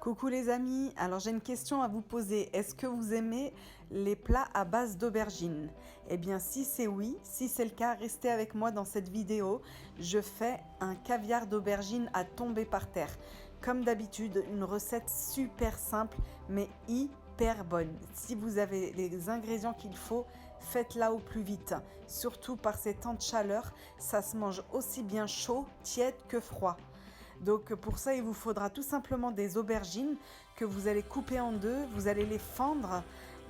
Coucou les amis, alors j'ai une question à vous poser. Est-ce que vous aimez les plats à base d'aubergines? Eh bien si c'est oui, si c'est le cas, restez avec moi dans cette vidéo. Je fais un caviar d'aubergine à tomber par terre. Comme d'habitude, une recette super simple mais hyper bonne. Si vous avez les ingrédients qu'il faut, faites-la au plus vite. Surtout par ces temps de chaleur, ça se mange aussi bien chaud, tiède que froid. Donc pour ça, il vous faudra tout simplement des aubergines que vous allez couper en deux. Vous allez les fendre,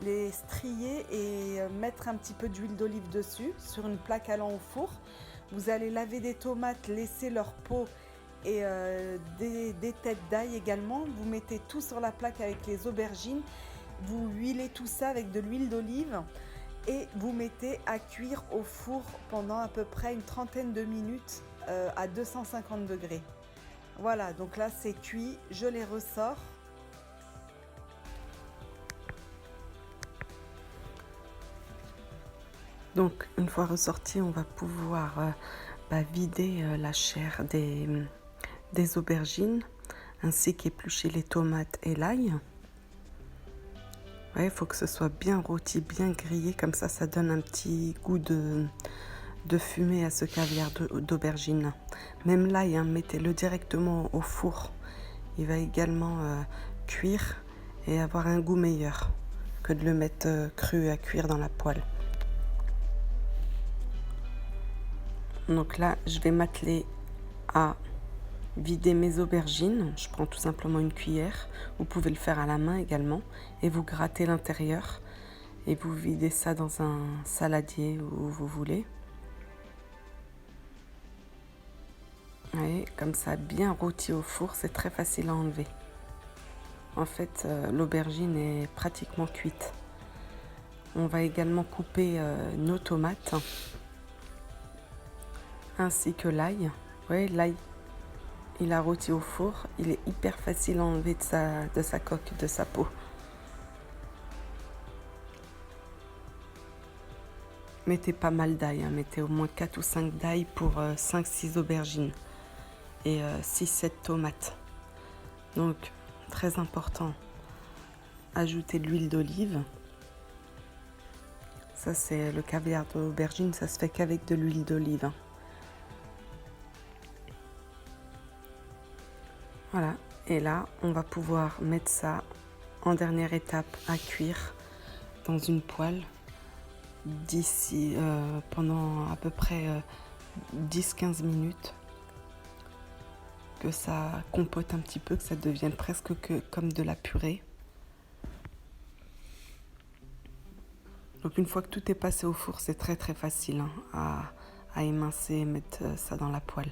les strier et mettre un petit peu d'huile d'olive dessus sur une plaque allant au four. Vous allez laver des tomates, laisser leur peau et des têtes d'ail également. Vous mettez tout sur la plaque avec les aubergines. Vous huilez tout ça avec de l'huile d'olive et vous mettez à cuire au four pendant à peu près une trentaine de minutes à 250 degrés. Voilà, donc là c'est cuit, je les ressors. Donc une fois ressorti, on va pouvoir vider la chair des aubergines, ainsi qu'éplucher les tomates et l'ail. Ouais, il faut que ce soit bien rôti, bien grillé, comme ça donne un petit goût de fumée à ce caviar d'aubergine. Même l'ail, mettez-le directement au four. Il va également cuire et avoir un goût meilleur que de le mettre cru à cuire dans la poêle. Donc là, je vais m'atteler à vider mes aubergines. Je prends tout simplement une cuillère. Vous pouvez le faire à la main également. Et vous grattez l'intérieur. Et vous videz ça dans un saladier où vous voulez. Et comme ça, bien rôti au four, c'est très facile à enlever. En fait, l'aubergine est pratiquement cuite. On va également couper nos tomates, ainsi que l'ail. Ouais, l'ail, il a rôti au four. Il est hyper facile à enlever de sa coque, de sa peau. Mettez pas mal d'ail, mettez au moins 4 ou 5 d'ail pour 5-6 aubergines et 6-7 tomates. Donc, très important, ajoutez de l'huile d'olive. Ça, c'est le caviar d'aubergine, ça se fait qu'avec de l'huile d'olive. Voilà, et là, on va pouvoir mettre ça en dernière étape à cuire dans une poêle d'ici pendant à peu près 10-15 minutes. Que ça compote un petit peu, que ça devienne presque comme de la purée. Donc une fois que tout est passé au four, c'est très très facile à émincer et mettre ça dans la poêle.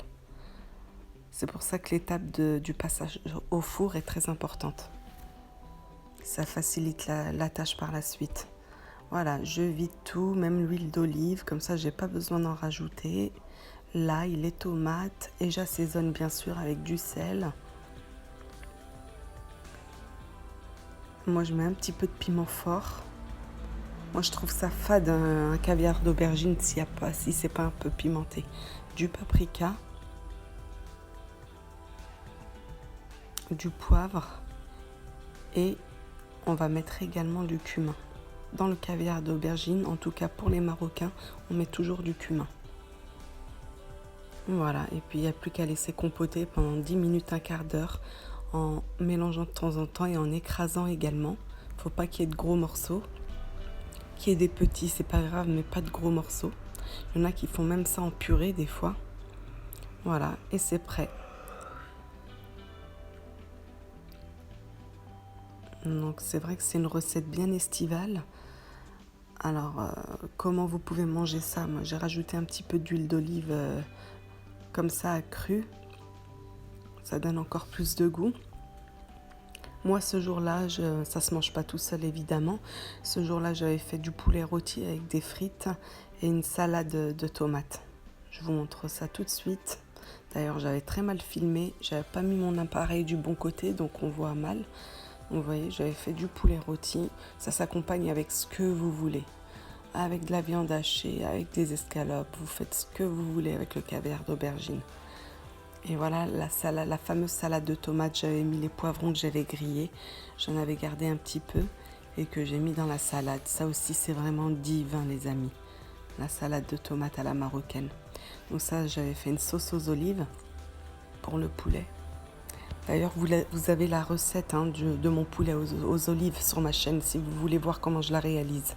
C'est pour ça que l'étape du passage au four est très importante. Ça facilite la tâche par la suite. Voilà, je vide tout, même l'huile d'olive, comme ça j'ai pas besoin d'en rajouter. L'ail, les tomates et j'assaisonne bien sûr avec du sel. Moi je mets un petit peu de piment fort. Moi je trouve ça fade un caviar d'aubergine si c'est pas un peu pimenté. Du paprika, du poivre et on va mettre également du cumin. Dans le caviar d'aubergine, en tout cas pour les Marocains, on met toujours du cumin. Voilà, et puis il n'y a plus qu'à laisser compoter pendant 10 minutes, un quart d'heure, en mélangeant de temps en temps et en écrasant également. Faut pas qu'il y ait de gros morceaux. Qu'il y ait des petits, c'est pas grave, mais pas de gros morceaux. Il y en a qui font même ça en purée des fois. Voilà, et c'est prêt. Donc c'est vrai que c'est une recette bien estivale. Alors, comment vous pouvez manger ça? Moi, j'ai rajouté un petit peu d'huile d'olive comme ça, crue. Ça donne encore plus de goût. Moi, ce jour-là, ça se mange pas tout seul, évidemment. Ce jour-là, j'avais fait du poulet rôti avec des frites et une salade de tomates. Je vous montre ça tout de suite. D'ailleurs, j'avais très mal filmé. J'avais pas mis mon appareil du bon côté, donc on voit mal. Vous voyez, j'avais fait du poulet rôti. Ça s'accompagne avec ce que vous voulez. Avec de la viande hachée, avec des escalopes. Vous faites ce que vous voulez avec le caviar d'aubergine. Et voilà la salade, la fameuse salade de tomates. J'avais mis les poivrons que j'avais grillés. J'en avais gardé un petit peu et que j'ai mis dans la salade. Ça aussi, c'est vraiment divin, les amis. La salade de tomates à la marocaine. Donc ça, j'avais fait une sauce aux olives pour le poulet. D'ailleurs, vous avez la recette de mon poulet aux olives sur ma chaîne si vous voulez voir comment je la réalise.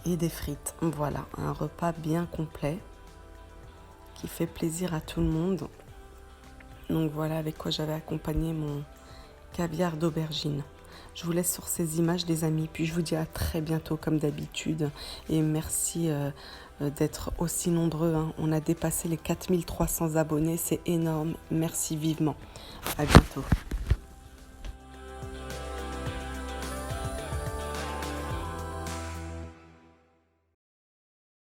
Et des frites. Voilà, un repas bien complet qui fait plaisir à tout le monde. Donc voilà avec quoi j'avais accompagné mon caviar d'aubergine. Je vous laisse sur ces images, les amis, puis je vous dis à très bientôt comme d'habitude. Et merci d'être aussi nombreux. On a dépassé les 4300 abonnés, c'est énorme. Merci vivement. À bientôt.